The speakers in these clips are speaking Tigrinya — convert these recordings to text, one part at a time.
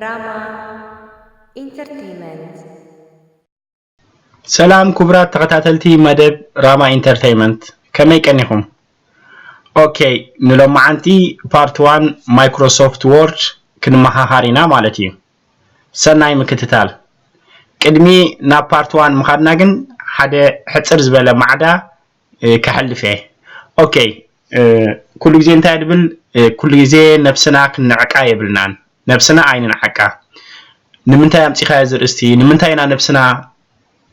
Rama Entertainment. سلام كبرات تغتاتلتي مدب راما انترتينمنت كما يكنيكم اوكي نلوم عنتي بارت 1 مايكروسوفت وورد كنما هارينا مالتي سناي مكتتال قدمي نا بارت 1 مخادنا كن حدا حصر زبله معدا كحلفه اوكي كل جزء انت ادبل كل جزء نفسنا كنعقا يبلنان نفسنا عيننا عقا نمنتا يمصيخا زرستي نمنتا نفسنا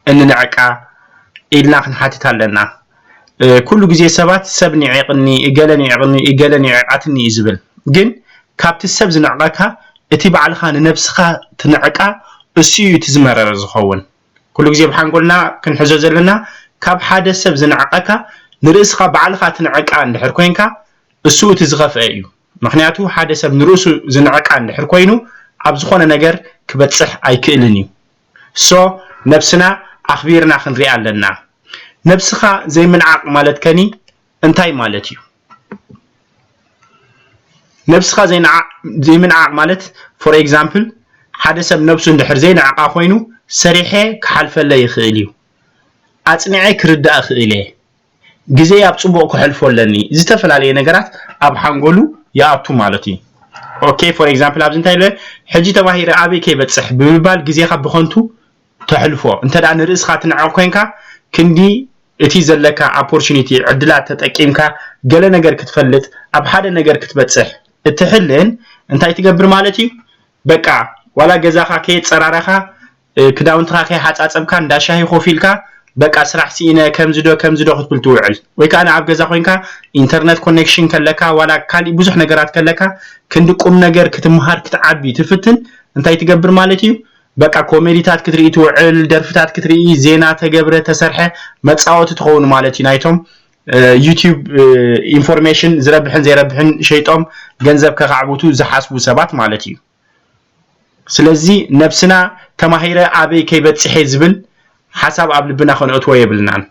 ان نعقا إلنا خنحاتت لنا كل جزء سبات سبني عقني إجلني عقتني إزبل جن كابت السب زنعقها اتبع الخان نفسها تنعقا السيو تزمر رزخون كل جزء بحنقولنا كنحجز لنا كاب حدا السب زنعقها نرسخها بعلخا تنعقا ندحر كوينكا السيو تزغف ايو مخنياتو حدا سب نرسو زنعقا ندحر كوينو عبزخونا نجر كبتصح اي كيلني سو نفسنا أخبيرنا خنري علنا نفسها زي من عقل مالت كني انتاي مالتيو نفسها زي من عقل مالت for example حدث بنفسه اندحر زي نعقا خوينو سريحة كحلف الله يخيليو أتنعي كرد أخيليه جزي أبصبوك حلفو لني زتفل عليه نقرات أبحانقولو يا أبتو مالتي اوكي for example أبزنتاي له حجي تواهير أبي كي بتصح بمبال جزي خب بخونتو تحلفو انت دعنا رئيس خاتن عقوينكا كندي اتيز لك opportunity عدلات تتقيمكا قال نجر كتفلت اب حدا نجر كتبتصح التحلن انت يتقبر مالتي بقى ولا جزاخا كي تصرارخا كداونتخا كي حصاصبكا انداشاهي خوفيلكا بقى سرح سينا كمزدو خطبل توعل وي كان عب جزا خوينكا انترنت كونكشن كلكا ولا كالي بزح نجرات كلكا كندي قوم نجر كتمهار كتعبي تفتن انت يتقبر مالتي بقى كوميديات كتري توعل درفتات كتري زينا تجبره تسرحه مصاوت تخون مالتي نايتهم يوتيوب انفورميشن زربحن زيربحن شيطام ገንዘብ ከዓቡቱ ዝሓስቡ ሰባት مالتي ስለዚህ ነፍስና ተማሂረ አበይ ከይበጽሐ ዝብል ሐሳብ አብልብና ኾነእትዎ ይብልናን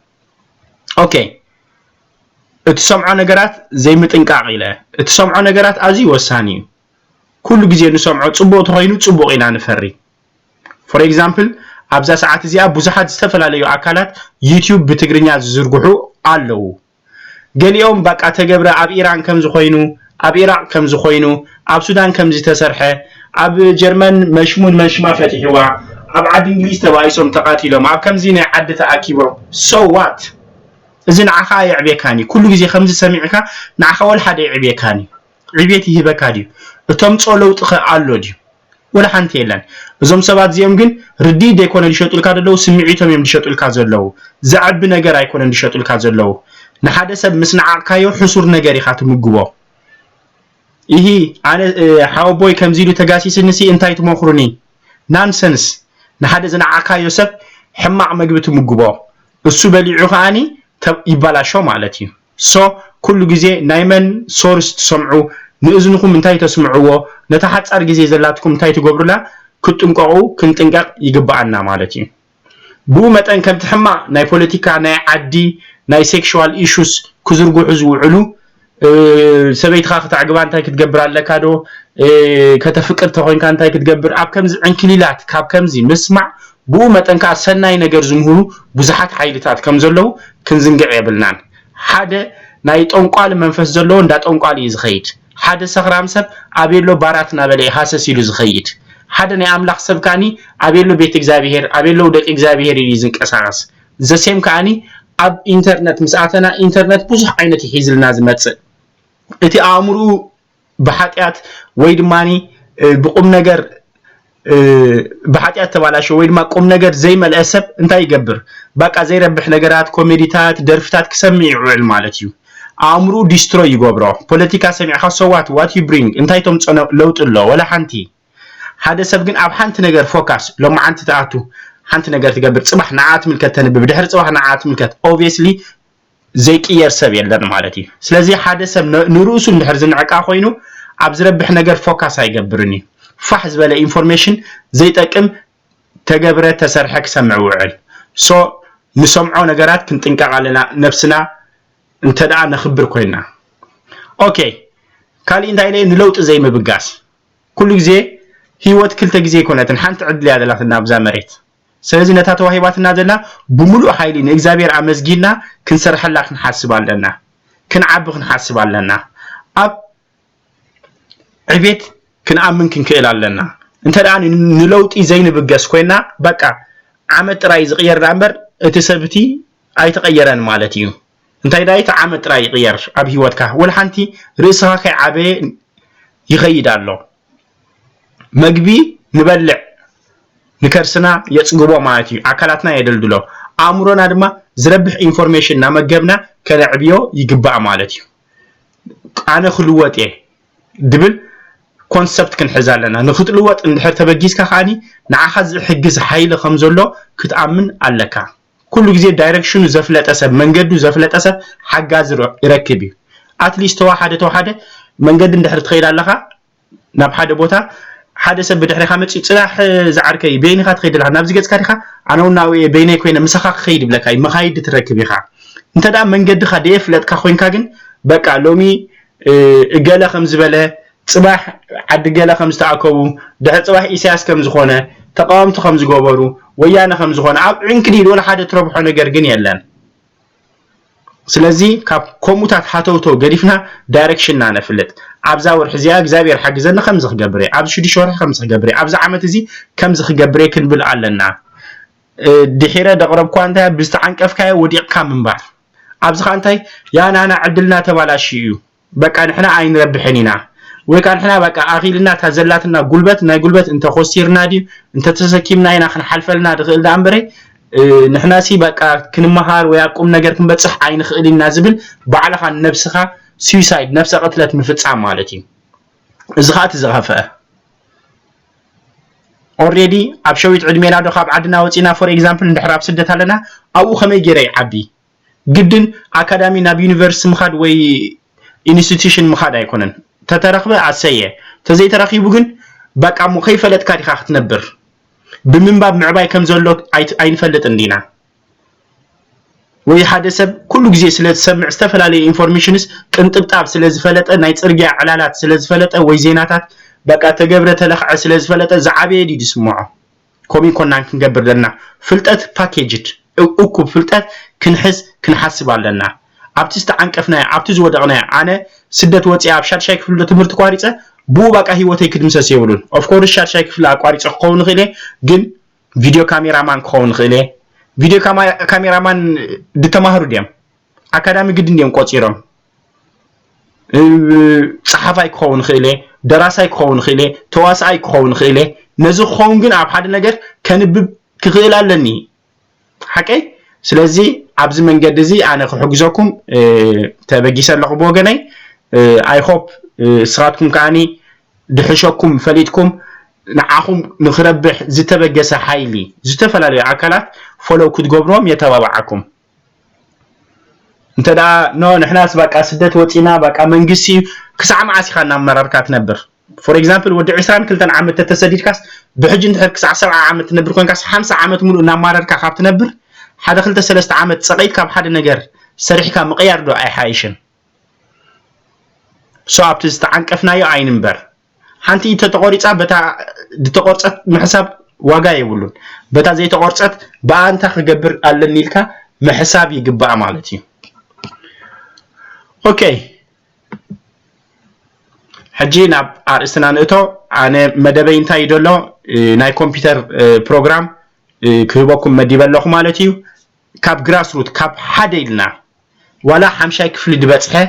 ኦኬ እትሰምዑ ነገራት ዘይምጥንቃቅ ኢለ እትሰምዑ ነገራት አዚ ወሳኒ ኩሉ ግዜ ንሰምዑ ጽቡቅ ተኾይኑ ጽቡቅ ኢና ንፈሪ for example አብዛ ሰዓት እዚያ ብዙሓት ዝተፈላለዩ አካላት ዩቲዩብ በትግርኛ ዝዝርግሑ አለው ገሊኦም በቃ ተገብረ አብ ኢራን ከም ዝኾይኑ አብ ኢራቅ ከም ዝኾይኑ አብ ሱዳን ከም ዝተሰርሐ አብ ጀርመን መሽማ ፈትሕዋ አብ ዓዲ እንግሊዝ ተባይሶም ተቃቲሎም አብ ከምዚ ናይ ዓዲ ተአኪቦም so what እዝን ዓኻ ይዕቤካኒ ኩሉ ግዜ ከምዚ ሰሚዕካ ንዓኻ ወል ሓደ ይዕቤካኒ ዕቤት ይህበካዲ እቶም ጾለውጥኸ አሎ ዲ ولا حنت يلان እዞም ሰባት ዚኦም ግን ርዲ ደይኮነ ሊሸጡልካ ደለው ስምዒቶም እዮም ሊሸጡልካ ዘለው ዘዓብ ነገር አይኮነ ሊሸጡልካ ዘለው ንሓደ ሰብ ምስናዓካዮ ሕሱር ነገር ኢኻ ትምግቦ ይሄ አነ ሃውቦይ ከምዚሉ ተጋሲስንሲ እንታይ ትመኽሩኒ ናንሰንስ ንሓደ ዝናዓካዮ ሰብ ሕማቅ መግቢ ትምግቦ እሱ በሊዑ ኻኒ ይባላሾ ማለት እዩ ሶ ኩሉ ግዜ ናይመን ሶርስ ትሰምዑ ንእዝንኩም እንታይ ተስምዑዎ ነተሐጻር ግዜ ዘላትኩም እንታይ ትገብሩላ ክትንቀቁ ክንጥንቀቅ ይግባአና ማለት እዩ ቡ መጠን ከም ትሕማ ናይ ፖለቲካ ናይ ዓዲ ናይ ሴክሹዋል ኢሹስ ክዝርጉሑ ዝውዕሉ ሰበይትኻ ክትዕግባ እንታይ ክትገብር ኣለካ ዶ ከተፍቅር ተኾንካ እንታይ ክትገብር ኣብ ከምዚ ዕንክሊላት ካብ ከምዚ ምስማዕ ቡ መጠን ካ ሰናይ ነገር ዝምሁሩ ብዙሓት ሓይልታት ከም ዘለው ክንዝንግዕ የብልናን ሓደ ናይ ጠንቋል መንፈስ ዘለው እንዳ ጠንቋል እዩ ዝኸይድ ሓደ ሰኽራም ሰብ አቤሎ ባራትና በላይ ሐሰስ ይሉ ዝኸይድ ሓደ ናይ አምላኽ ሰብ ካኒ አቤሎ ቤት እግዚአብሔር አቤሎ ደቂ እግዚአብሔር ይዝንቀሳቀስ ዘሴም ካኒ አብ ኢንተርኔት ምስአተና ኢንተርኔት ብዙሕ ዓይነት ይሒዝልና ዝመጽእ እቲ አእምሩ በኃጢያት ወይ ድማኒ በቁም ነገር በኃጢያት ተባላሽ ወይ ድማ ቁም ነገር ዘይመልአሰብ እንታይ ይገብር በቃ ዘይረብሕ ነገራት ኮሜዲታት ደርፍታት ክሰምዕ ይውዕል ማለት እዩ አእምሩ ዲስትሮይ ይገብሮ ፖለቲካ ሰሚዕኻ ሰዋት what you bring እንታይ ተምጽነ ለውጥሎ ወላ ሓንቲ ሓደ ሰብ ግን ኣብ ሓንቲ ነገር ፎከስ ሎም ሓንቲ ተኣቱ ሓንቲ ነገር ትገብር ጽባሕ ንዓት ምልከተን ብድሕር ጽባሕ ንዓት ምልከት obviously ዘይቅየር ሰብ የለን ማለት እዩ ስለዚ ሓደ ሰብ ንሩሱ እንድሕር ዝንዕቃ ኮይኑ ኣብ ዝረብሕ ነገር ፎከስ አይገብርኒ ፋሕ ዝበለ ኢንፎርሜሽን ዘይጠቅም ተገብረ ተሰርሐ ክሰምዕ ውዕል ሶ ንሰምዖ ነገራት ክንጥንቀቅ ኣለና ነፍስና انت دعا نخبر كوينا اوكي كالي انت ايلي نلوت زي مبقاس كل جزي هيوت كلتا جزي كونتن حانت عدل يا دلاتنا بزا مريت سلازي نتا توهيباتنا دلنا بملو حيلي نإكزابير عمزجينا كنسرح الله نحاسب لنا كنعب نحاسب لنا أب عبيت كنأمن كنكيل لنا انت الآن نلوت إزاين بقاس كوينا بقى عمت رايز غير رامبر اتسبتي أي تغيران مالتيو انت إذا عمت راي غير أب هيوتك والحانتي رئيسها كعبي يغيد الله مجبي نبلع نكرسنا يتصقبوا مالتي عكلاتنا يدلدلو أمرنا دما زربح information نمجبنا كلعبيو يقبع مالتي أنا خلوات إيه دبل concept كن حزالنا نخط لوات إن حرت بجيس كخاني نعخذ حجز حيل خمزلو كتأمن علىك كل جزء direction زفلت أسب منجد زفلت أسب حجاز يركبي at least واحدة منجد إن حرت خير علىك نب حدا بوتا حدا سب بدحري خامس يتصلح زعركي بيني خات خيد لها نبز جت كاريخا أنا وناوي بيني كوينا مسخ خيد بلكاي مخايد تركبي خا أنت دا منجد خديف لات كخوين كاجن بقى لومي جلا خمس بلا صباح عد جلا خمس تعقبوا ده صباح إساس كم زخونة تقامت خمس جوابرو ويانا خمس زخونة عنكدي ولا حدا تربحنا جرجني يلان سلازي كاب كوموتات حاتوتو قريفنا دايركشن نانا فلت عبزاور حزيا اكزابير حجزنا خمس خجبري عبز شدي شهر خمس خجبري عبز عامت زي كم خجبري كنبل علنا دحيره دقرب كوانتا بستعنقفكا وديقكا منبار عبز خانتاي يا انا عدلنا تبالاشيو بقى نحنا عين ربحنينا وكان احنا بقى اخيلنا تزلاتنا غلبت نا غلبت انت خوسيرنا دي انت تسكيمنا هنا خنحلفلنا دخل دامبري نحنا سي بقى كنمهار ويقوم ነገር كنبصح عين خيلنا زبل بعلخ نفسها سويسايد نفس قتلت مفصام مالتي ازخات زغفه already ابشويت عدمينا دو خاب عدنا وصينا فور اكزامبل ندحراب سدت علينا او خمي جيري عبي جدن اكاديمي ناب يونيفرسيتي مخاد وي انستيتيوشن مخاد ايكونن تترخبه عسيه تزي ترخيبو جن بقى مو خيفلت كاريخا ختنبر بمنباب معباي كم زلو اينفلت اندينا وي حادثه كل جزء سلسمع استفلالي انفورميشنز قنطبطاب سلازفلطه ناي صرغيا علالات سلازفلطه وي زيناتات بقى تجبره تلخع سلازفلطه زعابي دي يسمعوا كومي كونان كنجبر لنا فلطت باكيجد اوكو فلطت كنحس كنحسب علينا ابتست عنقفنا ابت زودقنا انا سدت وصي ابشار شاي كفل تمرت قاريصه بو بقى هيوتي كدمسس يبلون اوف كورس شار شاي كفل قاريصه كون خيله جن فيديو كاميرامان كون خيله فيديو كاميرامان دتماهرو ديام اكاديمي قد ديام قصيرم صحافاي كون خيله دراساي كون خيله تواساي كون خيله نزو خون جن اب حد ነገር كنبب كخيلالني حقي ስለዚህ አብዝ መንገድ እዚ አነ ከሕግዞኩም ተበጊሰለኹ በወገናይ አይ ሆፕ ስራትኩም ካኒ ድሕሾኩም ፈሊጥኩም ንዓኹም ንኽረብሕ ዝተበገሰ ሓይሊ ዝተፈላለዩ አካላት ፎሎው ክትገብሮም የተባባዓኩም እንተዳ ኖ ንሕናስ በቃ ስደት ወጪና በቃ መንግስቲ ክሳዕ ማዓሲኻ እናመራርካት ነበር ፎር ኤግዛምፕል ወዲ 22 ዓመት ተሰዲድካስ ብሕጅ እንድሕር ክሳዕ 70 ዓመት ነበር ኮንካስ 50 ዓመት ሙሉ እናማረርካ ካብት ነበር حدا خلت 3 عامت صقيت كاب حدا نجر سريحكا مقيار دو اي حايشن صعب تستعنقفنا يا عين مبر حنتي تتقورصا بتا دتقورصت محساب واغا يبلون بتا زي تقورصت بانت خغبر علنيلكا محساب يغبا مالتي اوكي حجينا ارسنا نتو انا مدبين تايدلو ناي كمبيوتر بروجرام كيبوكم مديبلخ مالتي كاب جراس روت كاب حديلنا ولا حمشاي كفل دبصحه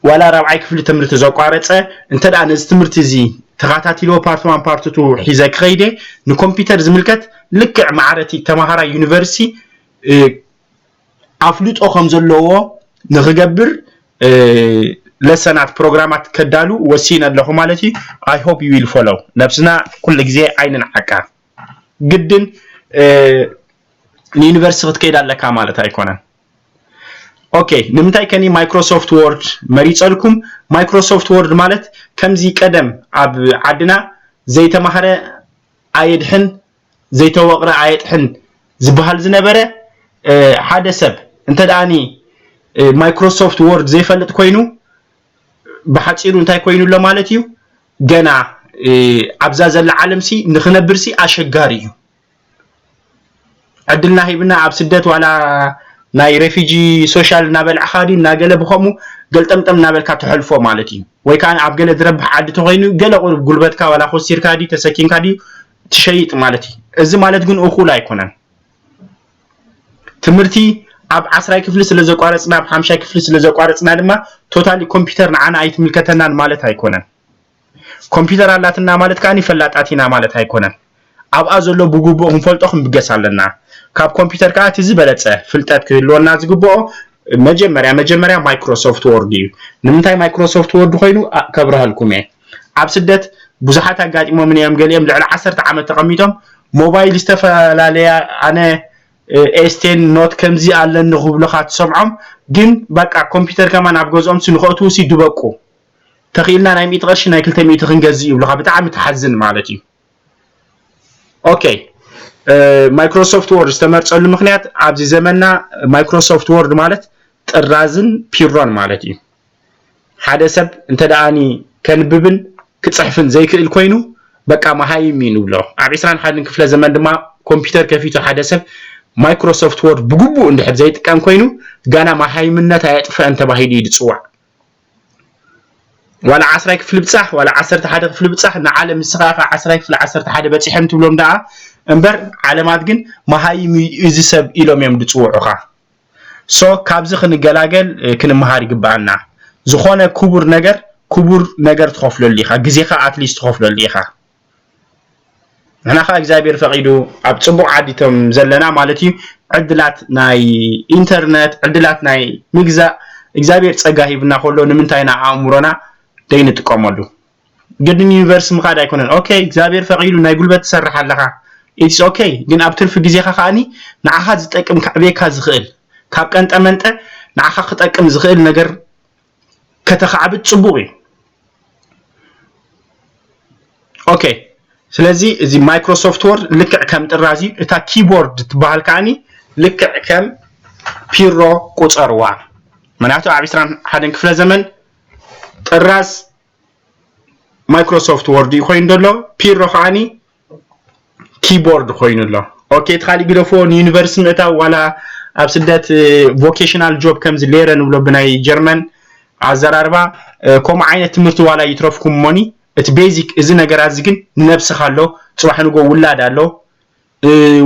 ولا ربعي كفل تمرت زقارصه انت دا نز تمرت زي تخاتاتيلو بارت 1 بارت 2 حيزك خيده نكمبيوتر زملكت لكع معرتي تمهارا يونيفرسيتي افلوط اخم زلو نغبر لسنات بروجرامات كدالو وسينا له مالتي اي هوب يو ويل فولو نفسنا كل غزي عينن حقا جدن اليونيفرسيتي كيدا لك مالت ايكونن اوكي نمتاي كني مايكروسوفت وورد مريصلكم مايكروسوفت وورد مالت كمزي قدم اب عدنا زي تمهره ايدحن زي توقره ايدحن زبحال زنبره حدثب انت داني مايكروسوفت وورد زي فلت كوينو بحصيرو انتي كوينو لمالتيو جنا ابزازل العالم سي نخنبر سي اشغاري عدلنا هيبنا اب سدت ولا ناي ريفيجي سوشيال نابل اخادي ناغله بخمو قلطمطم نابل كا تحلفو مالتي وي كان اب غله دربح عد تخينو غله غلبتكا ولا خسير كادي تسكين كادي تشيط مالتي እዚ ማለት ግን እኹል አይኮነን ትምርቲ ኣብ 10 ክፍል ስለ ዘቋረጽና ኣብ 50 ክፍል ስለ ዘቋረጽና ድማ ቶታሊ ኮምፒውተር ንዓና አይትምልከተናን ማለት አይኮነን ኮምፒውተር አላትና ማለት ካኒ ፈላጣቲና ማለት አይኮነን ኣብኣ ዘሎ ብጉቦ እንፈልጦ ክንብገሳለና ካብ ኮምፒውተር ካ እቲ ዝበለጸ ፍልጠት ክህልወና ዝግብኦ መጀመሪያ ማይክሮሶፍት ወርድ እዩ ንምንታይ ማይክሮሶፍት ወርድ ኮይኑ ከብረሃልኩም ኣብ ስደት ብዙሓት አጋጢሞም ምንያም ገሊኦም ልዕሊ 10 ዓመት ተቀሚጦም موبايل استفላለያ አነ ኤስቴን ኖት ከምዚ አለን ንኽብለኻ ትሰምዖም ግን በቃ ኮምፒውተር ከማን ኣብገዝኦም ስንኸቱ ሲድበቁ ተኺልና ናይ 100 ቅርሺ ናይ 200 ክንገዚ ይብለኻ ብጣዕሚ ተሐዝን ማለት እዩ ኦኬ ማይክሮሶፍት ወርድ ዝተመርጸሉ ምኽንያት ኣብዚ ዘመንና ማይክሮሶፍት ወርድ ማለት ጥራዝን ፒሮን ማለት እዩ ሓደ ሰብ እንተዳኣኒ ከንብብን ክጽሕፍን ዘይክእል ኮይኑ በቃ ማሃይም ይንብሎ ኣብ 21 ክፍለ ዘመን ድማ ኮምፒውተር ከፊቱ ሓደ ሰብ ማይክሮሶፍት ወርድ ብግቡ እንድሕር ዘይጥቀም ኮይኑ ጋና ማሃይምነት ኣያጥፈን ተባሂሉ ይጽዋዕ ወላ 10 ክፍል ብጻሕ ወላ 11 ክፍል ብጻሕ ንዓለም ስኻኻ 10 ክፍል 11 በጽሕም ትብሎም ዳ እንበር ዓለማት ግን ማሃይም እዚ ሰብ ኢሎም እዮም ድጽውዑኻ ሶ ካብዚ ክንገላገል ክንመሃር ይግባአና ዝኾነ ክቡር ነገር ትኸፍለሉ ኢኻ ግዜኻ አትሊስት ትኸፍለሉ ኢኻ هنا خا እግዚአብሔር ፈቂዱ ኣብ ጽቡቕ ዓዲቶም ዘለና ማለት እዩ ዕድላት ናይ ኢንተርኔት ዕድላት ናይ ምግዛእ እግዚአብሔር ጸጋ ሂብና ኾሎ ንምንታይና ኣእምሮና ደይንጥቀመሉ ግድን ዩኒቨርስ ምኻድ ኣይኮነን ኦኬ እግዚአብሔር ፈቂዱ ናይ ጉልበት ትሰርሕ ኣለኻ ኢትስ ኦኬ ግን ኣብ ትርፊ ግዜኻ ኻኒ ንዓኻ ዝጠቅም ከዕቤካ ዝኽእል ካብ ቀንጠመንጠ ንዓኻ ክጠቅም ዝኽእል ነገር ከተኻዕብ ጽቡቕ እዩ ኦኬ ስለዚህ እዚ ማይክሮሶፍት ወርድ ልክዕ ከም ጥራዚ እታ ኪቦርድ ትባሃል ካኒ ልክዕ ከም ፒሮ ቁጽርዋ ምክንያቱ ኣብ 21 ክፍለ ዘመን ጥራዝ ማይክሮሶፍት ወርድ ኮይኑ ደሎ ፒሮ ካኒ ኪቦርድ ኮይኑ ደሎ ኦኬ ተኻሊ ግለፎን ዩኒቨርሲቲ መታ ዋላ ኣብ ስደት ቮኬሽናል ጆብ ከምዝ ሌረን ብሎ ብናይ ጀርመን ኣዘራርባ ከም ዓይነት ትምህርቲ ዋላ ይትረፍኩም ሞኒ እቲ ቤዚክ እዚ ነገራት ግን ነብስኻ ኣሎ ጽባሕ ንጎ ውላድ ኣሎ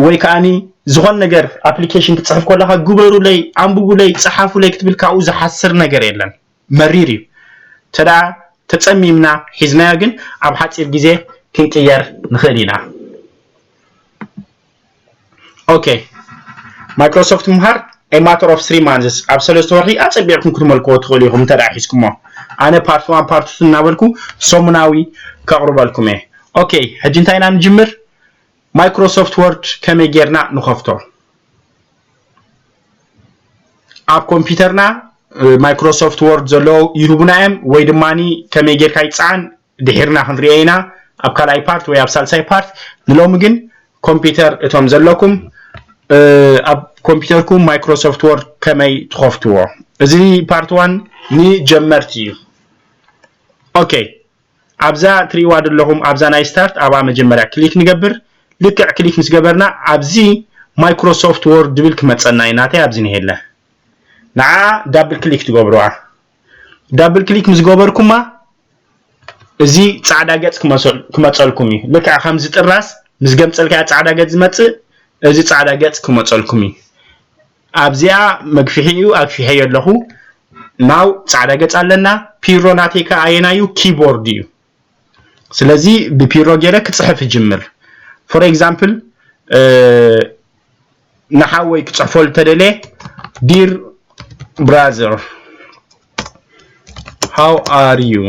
ወይ ካኒ ዝኾን ነገር ኣፕሊኬሽን ክትጽሕፍ ከለኻ ግበሩ ላይ አንብቡ ላይ ጽሓፉ ላይ ክትብልካው ዝሓስር ነገር የለን መሪር እዩ ተዳ ተጸሚምና ሒዝናዮ ግን ኣብ ሓጺር ግዜ ክንቅየር ንኽእል ኢና ኦኬ ማይክሮሶፍት ምሃር a matter of 3 months ኣብ 3 ወርሒ ኣጸቢዕኩም ክትመልክዎ ትኽእሉ ኢኹም ተዳ ሒዝኩሞ አነ ፓርት 1 ፓርት 2 እናበልኩ ሶሙናዊ ከቅርበልኩም ኦኬ ሕጂ እንታይና ንጅምር ማይክሮሶፍት ወርድ ከመይ ጌርና ንኸፍቶ ኣብ ኮምፒውተርና ማይክሮሶፍት ወርድ ዘሎ ይሁብናም ወይ ድማኒ ከመይ ጌርካ ይጻን ድሕርና ክንሪአይና ኣብ ካልኣይ ፓርት ወይ ኣብ ሳልሳይ ፓርት ንሎሚ ግን ኮምፒውተር እቶም ዘለኩም ኣብ ኮምፒውተርኩም ማይክሮሶፍት ወርድ ከመይ ትኸፍትዎ እዚ ፓርት 1 ኒ ጀመርቲ እዩ ኦኬ ኣብዛ ትሪዋ ደለኹም ኣብዛ ናይ ስታርት ኣባ መጀመርያ ክሊክ ንገብር ልክዕ ክሊክ ንስገበርና ኣብዚ ማይክሮሶፍት ወርድ ድብል ክመጸና ኢናታይ ኣብዚ ነሄለ ንዓ ዳብል ክሊክ ትገብሩዋ ዳብል ክሊክ ምስገበርኩማ እዚ ጻዕዳ ገጽ ክመጸልኩም እዩ ልክዕ ከምዚ ጥራስ ምስገምጸልካ ጻዕዳ ገጽ ዝመጽእ እዚ ጻዕዳ ገጽ ክመጸልኩም እዩ ኣብዚያ መግፊሒኡ ኣግፊሐ ኣለኹ ናው ጻዕዳ ገጽ ኣለና ፒሮ ናቴካ ኣየናዩ ኪቦርድ እዩ ስለዚህ በፒሮ ገረ ክጽሕፍ ጅምር ፎር ኤግዛምፕል نحاول كتصحفول تدلي dear brother how are you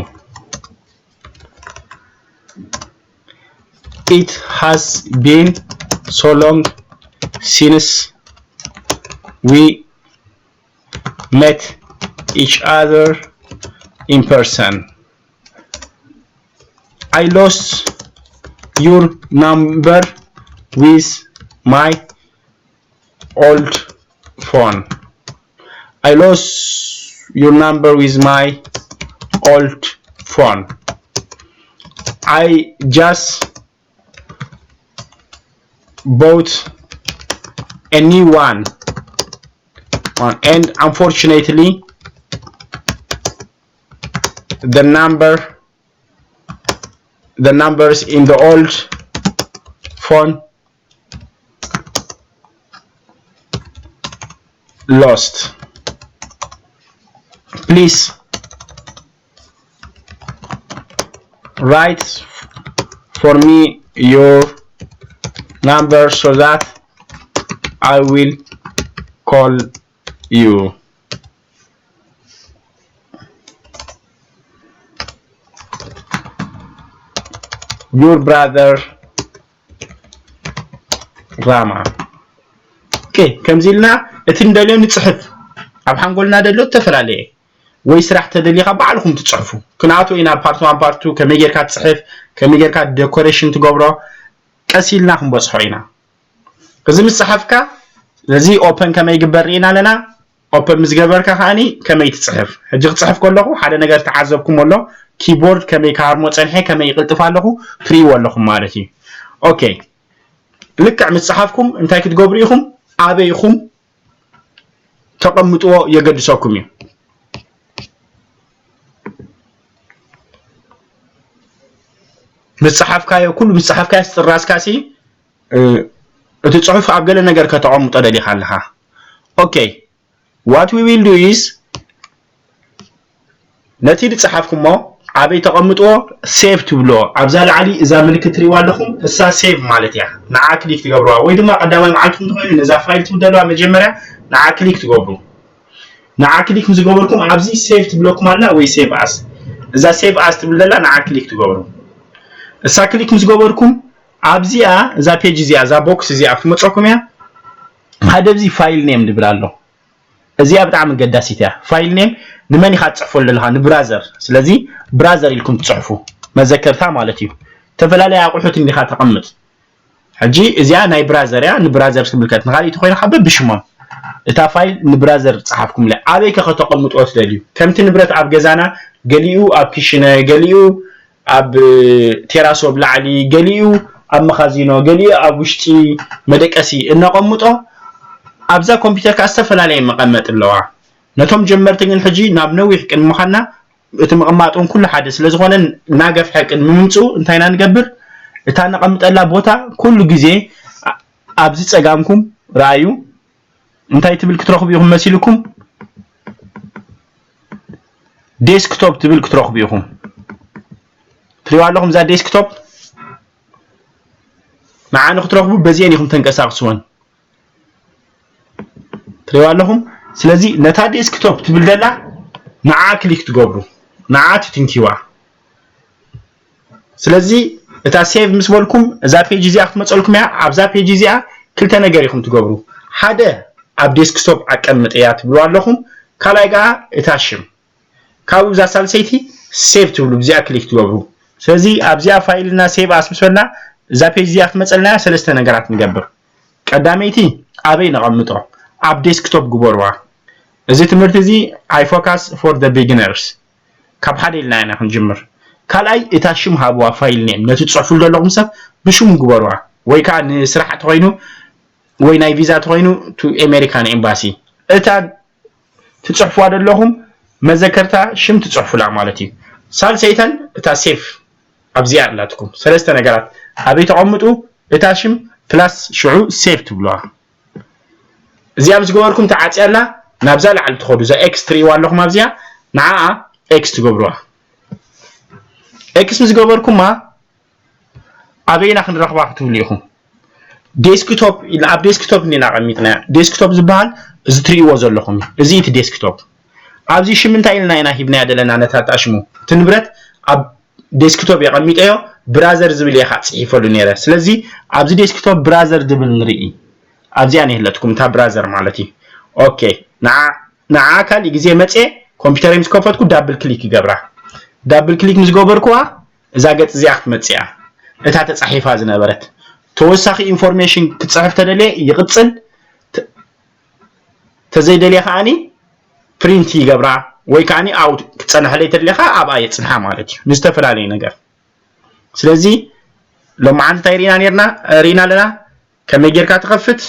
it has been so long since we met each other in person. I lost your number with my old phone. I lost your number with my old phone. I just bought a new one and unfortunately the numbers in the old phone lost. Please write for me your number so that I will call you. Your brother Rama. Okay, كمزيلنا اتندلو نصحف اب حنقولنا دلو تفرالي ወይ ስራሕ ተደሊኻ ባዕልኩም ትጽሕፉ ክናቱ ኢና ፓርት 1 ፓርት 2 ከመይ ጌርካ ትጽሕፍ ከመይ ጌርካ ዴኮሬሽን ትገብሮ ቀሲልና ክንበጽሖ ኢና ከዚ ምጽሐፍካ ለዚ ኦፕን ከመይ ግበርኢና ለና ኦፕን ምዝገበርካ ካኒ ከመይ ትጽሕፍ ሕጂ ክጽሕፍ ከለኹ ሓደ ነገር ተዓዘብኩም ኣሎ ኪቦርድ ከመይ ካርሞ ጸንሐ ከመይ ይቅልጥፍ ኣለኹ ፍሪ ወለኹም ማለት እዩ ኦኬ ልክዕ ምጽሐፍኩም እንታይ ክትገብሩ ኢኹም አበይኹም ተቀምጥዎ የገድሰኩም እዩ ምጽሐፍካዮ ኩሉ ምጽሐፍካዮ ጥራስካሲ እቲ ጽሑፍ ኣብ ገለ ነገር ከተቀምጦ ደሊኻ ኣለኻ ኦኬ what we will do is ነቲ ጽሐፍኩሞ አበይ ተቀምጥዎ ሴቭ ትብሎ ኣብዛ ላዕሊ እዛ ምልክት ትሪዋ ኣለኹም እሳ ሴቭ ማለት ያ ንዓ ክሊክ ትገብሩዋ ወይ ድማ ቀዳማይ ማዓልኩም ትኾኑ ነዛ ፋይል ትብደሉዋ መጀመርያ ንዓ ክሊክ ትገብሩ ንዓ ክሊክ ምዝገበርኩም ኣብዚ ሴቭ ትብለኩም ኣላ ወይ ሴቭ ኣስ እዛ ሴቭ ኣስ ትብለላ ንዓ ክሊክ ትገብሩ እሳ ክሊክ ምዝገበርኩም ኣብዚኣ እዛ ፔጅ እዚኣ እዛ ቦክስ እዚኣ ክትመጽኩም ያ ሃደብዚ ፋይል ኔም ድብል ኣሎ እዚኣ በጣም ገዳሲት ያ ፋይል ኔም ንመን ኢኻ ትጽሕፉ ለለኻ ንብራዘር ስለዚ ብራዘር ኢልኩም ትጽሕፉ መዘከርታ ማለት እዩ ተፈላለየ ኣቁሑት እንዲኻ ተቀምጥ ሕጂ እዚኣ ናይ ብራዘር ያ ንብራዘር ትምልከት ንኻሊት ኮይና ሓበ ብሽሞም እታ ፋይል ንብራዘር ጽሓፍኩም ለ ኣበይ ከተቀምጡ ትደልዩ ከምቲ ንብረት ኣብ ገዛና ገሊኡ ኣብ ኪሽነ ገሊኡ ኣብ ቴራሶ ብላዕሊ ገሊኡ ኣብ መኻዚኖ ገሊኡ ኣብ ውሽጢ መደቀሲ እናቀምጦ ኣብዛ ኮምፒውተር ካ ዝተፈላለዩ መቀመጥ ኣለዋ ነቶም ጀመርቲ ግን ሕጂ ናብ ነዊሕ ቅድምኻና እቲ መቀማጡን ኩሉ ሓደ ስለዝኾነ ናገፍ ሕቅን ምምጹ እንታይና ንገብር እታ ነቀምጠላ ቦታ ኩሉ ግዜ ኣብዚ ጸጋምኩም ራእዩ እንታይ ትብል ክትረኽቡ ኢኹም መሲልኩም ዴስክቶፕ ትብል ክትረኽቡ ኢኹም ትሪዋ ኣለኹም ዛ ዴስክቶፕ معانا ክትረኽቡ በዚያን ኢኹም ተንቀሳቅሱን ትሪዋ ኣለኹም ስለዚህ ነታ ዴስክቶፕ ትብል ደላ ንዓ ክሊክ ትገብሩ ንዓ ትንኪዋ ስለዚህ እታ ሴቭ ምስበልኩም እዛ ፔጅ እዚኣ ክትመጽልኩም ያ ኣብዛ ፔጅ እዚኣ ክልተ ነገር ኢኹም ትገብሩ ሓደ ኣብ ዴስክቶፕ ኣቀምጥ ያ ትብሉ ኣለኹም ካላይ ጋ እታሽም ካብኡ ዛ ሳልሰይቲ ሴቭ ትብሉ ብዚኣ ክሊክ ትገብሩ ስለዚህ ኣብዚኣ ፋይልና ሴቭ ኣስምስበልና እዛ ፔጅ እዚኣ ክትመጽልና ሰለስተ ነገራት ንገብር ቀዳመይቲ ኣበይ ነቐምጦ ኣብ ዴስክቶፕ ግበርዋ እዚ ትምህርቲ እዚ አይ ፎከስ ፎር ዘ ቢጊነርስ ካብ ሓደ ኢልና ኢና ክንጅምር ካልኣይ እታ ሽም ሃብዋ ፋይል ኔም ነቲ ጽሑፍ ዘለኩም ሰብ ብሽም ግበርዋ ወይ ካ ንስራሕ ተኮይኑ ወይ ናይ ቪዛ ተኮይኑ ቱ አሜሪካን ኤምባሲ እታ ትጽሕፍዋ ደለኹም መዘከርታ ሽም ትጽሕፉላ ማለት እዩ ሳልሰይተን እታ ሴፍ ኣብዚኣ ኣላትኩም ሰለስተ ነገራት ኣበይ ተቀምጡ እታ ሽም ፕላስ ሽዑ ሴፍ ትብሉዋ እዚኣ ዝገበርኩም ተዓጽያላ ናብዛ ላዕል ትኸዱ ዛ ኤክስ ትሪዋ ኣለኹም ኣብዚኣ ንዓ ኤክስ ትገብሩዋ ኤክስ ዝገበርኩማ ኣበይና ክንረኽባ ክትብሉ ኢኹም ዴስክቶፕ ኢላ ኣብ ዴስክቶፕ ኒና ቀሚጥና ዴስክቶፕ ዝበሃል እዚ ትሪዎ ዘለኹም እዚ እቲ ዴስክቶፕ ኣብዚ ሽም እንታይ ኢልና ኢና ሂብና ያደለና ነታጣሽሙ ትንብረት ኣብ ዴስክቶፕ የቀሚጠዮ ብራዘር ዝብል ይኻ ጽሒፈሉ ነይረ ስለዚህ ኣብዚ ዴስክቶፕ ብራዘር ድብል ንርኢ ኣብዚያ ነህለትኩም ታ ብራዘር ማለት እዩ ኦኬ ንዓ ካሊ ግዜ መጽ ኮምፒውተር ምስከፈትኩ ዳብል ክሊክ ይገብራ ዳብል ክሊክ ምስገበርኩዋ እዛ ገጽ እዚኣ ክትመጽያ እታ ተጻሒፋ ዝነበረት ተወሳኺ ኢንፎርሜሽን ክትጽሕፍ ተደልየ ይቅጽል ተዘይደልየ ካኒ ፕሪንት ይገብራ ወይ ካኒ አውት ክትጸንሐለይ ተደልየኻ ኣብኣ የጽንሐ ማለት እዩ ንዝተፈላለየ ነገር ስለዚህ لما عند تايرينا نيرنا رينا لنا كم يجركا تخفت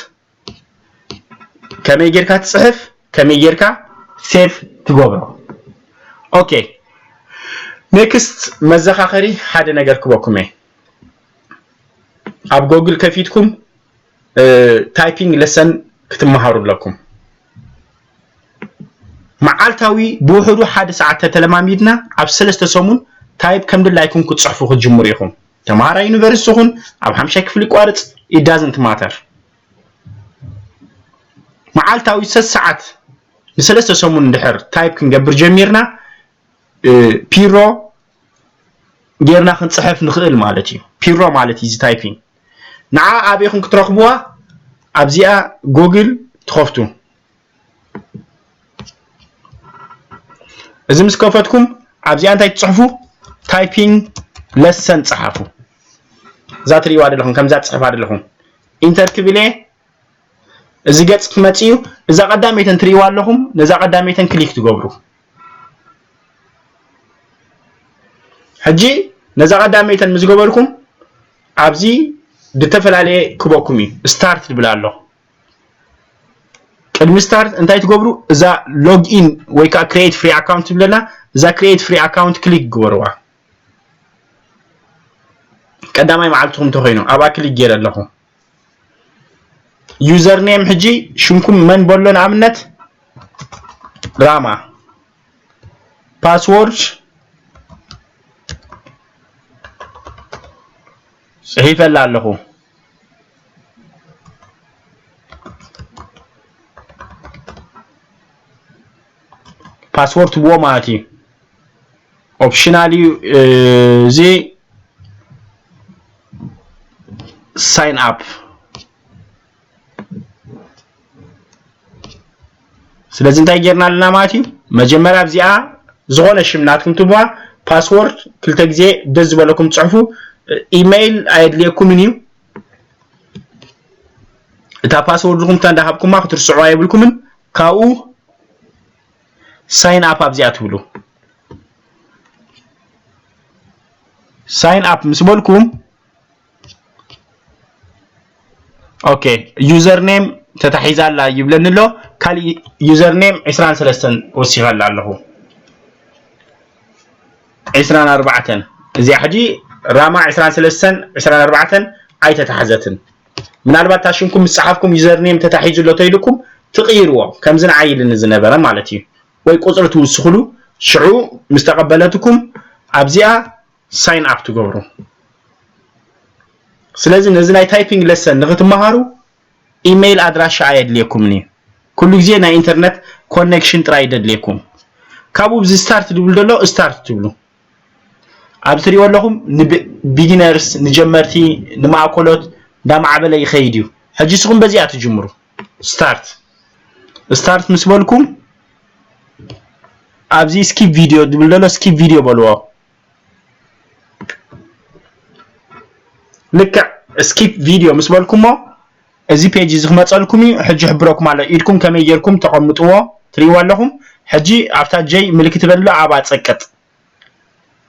كم يجركا تصحف كم يجركا سيف تغبرو اوكي نيكست مزخاخري حدا ነገር ክበኩም ኣብ ጎግል ከፊትኩም ታይፒንግ ለሰን ክትመሃሩ ለኩም معالتاوي بوحدو حد ساعة تلماميدنا عب سلسة سمون تايب كم دلايكم كتصحفو خجموريكم تمارا يونيفرسيتيون عب حمشا كفلي قوارت it doesn't matter معالتاوي ساعات سلسة سمون ندحر تايب كنقبر جميرنا بيرو غيرنا خنصحف نخيل مالتي بيرو مالتي زي تايبين نعا ابيكم كترخبوها ابزيا جوجل تخفتو إذا مسكوفتكم عبزي أنت تصحفوا تايبينج لسن تصحفوا ذات ريواد لهم كم ذات صحف هذا لهم إنتر كبيلة إذا جت كمتيو إذا قدامي تنتريواد لهم إذا قدامي تنكليك تجبروا حجي إذا قدامي تنمزجبركم عبزي دتفل عليه كبوكمي ستارت بالله المستارت انتي تقبروا اذا لوج ان ويكا كرييت فري اكاونت بلنا اذا كرييت فري اكاونت كليك غوروا قداماي معلتهم تخينو ابا كليك غير لكم يوزر نيم حجي شنكم من بولون عمنت راما باسورد صحيح فلا لكم باسورد بو مالتي اوبشنالي زي ساين اب ስለዚህ እንታይ ጌርና ለና ማለቲ መጀመሪያ በዚያ ዝሆነ ሽምናትኩም ትቧ ፓስወርድ ክልተ ግዜ ደዝ በለኩም ጽሑፉ ኢሜይል አይድልየኩም ንዩ እታ ፓስወርድኩም ተንዳሃብኩማ ክትርስዑ አይብልኩምን ካኡ sign up ابزيات بلو sign up مسبولكم اوكي يوزر نيم تتحيزال لا يبلن له كالي يوزر نيم 23 وسيغال له 24 زي حجي راما 23 اي تتحزتن من البات تاشنكم مصحفكم يوزر نيم تتحيزو له تيلكم تغيروا كم زن عيل نزنبره معناتي ወይ ቁጥርቱ ወስخሉ ሽዑ مستقبلاتكم ابزيا ሳይን አፕ ትገብሩ ስለዚህ ነዚህ ናይ ታይፒንግ ለሰን ንግትማሃሩ ኢሜይል አድራሻ አይደልኩም ኒ ኩሉ ጊዜ ናይ ኢንተርኔት ኮኔክሽን ጥራይ አይደልኩም ካቡ ዚ ስታርት ድብል ደሎ ስታርት ትብሉ አብትሪ ወለኩም ቢጊነርስ ንጀመርቲ ንማዕኮሎት ዳማዕበለ ይኸይዲው ሕጂስኩም በዚያ ትጅምሩ ስታርት መስበልኩም ابزي سكيب فيديو دبللو سكيب فيديو بلوا لك سكيب فيديو مسبالكم ازي بيج زخمصلكمي حجي حبركم على ايدكم كما يجركم تقمطوا تريوا لهم حجي افتا جي ملكت بلا ابا صقط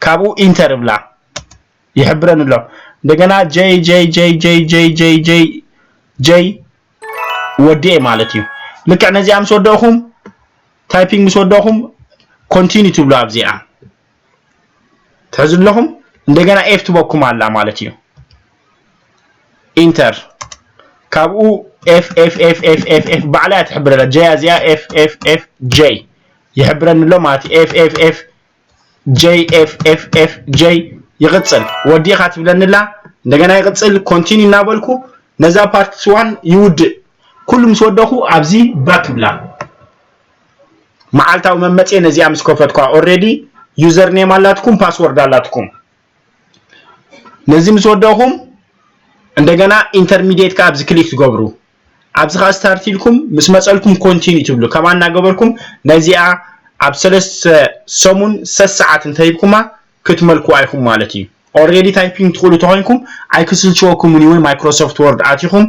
كابو انتر بلا يحبرن له دغنا جي جي جي جي جي جي جي جي ودي مالتي لك انزي ام سودوهم تايبينج مسودوهم continue to blow ابزيا تحزن لهم እንደገና ኤፍ ትቦኩም አላ ማለት ነው ኢንተር ካብኡ ኤፍ ኤፍ ኤፍ ኤፍ ኤፍ ኤፍ ባዕላ ትሕብረላ ጄ አዚያ ኤፍ ኤፍ ኤፍ ጄ ይሕብረን ሎ ማለት ኤፍ ኤፍ ኤፍ ጄ ኤፍ ኤፍ ኤፍ ጄ ይغጽል ወዲኻ ትብለንላ እንደገና ይغጽል ኮንቲኒ እናበልኩ ነዛ ፓርት 1 ይውድ ኩሉም ስወደኹ አብዚ ባክብላ معالتاو ممصي نزي امس كفتكو اوريدي يوزر نيم አላትኩም ፓስወርድ አላትኩም ነዚህም ስወደኹም እንደገና ኢንተርሚዲየት ካብዝ ክሊክ ትገብሩ አብዝኻ ስታርት ይልኩም ምስ መጸልኩም ኮንቲኒ ትብሉ ከማና ገበርኩም ነዚያ ኣብ 3 ሰሙን 3 ሰዓት እንተይብኩማ ክትመልኩ አይኹም ማለት እዩ ኦሬዲ ታይፒንግ ትخلو ተሆንኩም አይክስልችወኩም ወይ ማይክሮሶፍት ወርድ አትይኹም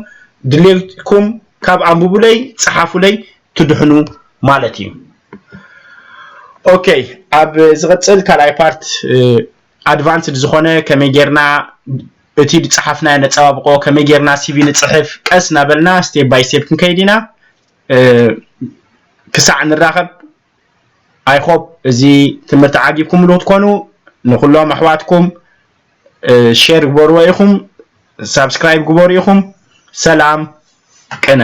ድሌትኩም ካብ አንብቡ ላይ ጽሐፉ ላይ ትድህኑ ማለት እዩ اوكي اب زغصل كالاي بارت advanced ዝኾነ ከመይ ጌርና እቲ ጽሓፍና ነጻባብቆ ከመይ ጌርና CV ንጽሕፍ ቀስ ናበልና step by step ክንከይዲና ክሳዕ ንራኸብ I hope እዚ ትምህርቲ ዓጊብኩም ዶ ትኮኑ ንኹሎም ኣሕዋትኩም ሼር ግበርዎ ኢኹም subscribe ግበሩ ኢኹም ሰላም ቅነ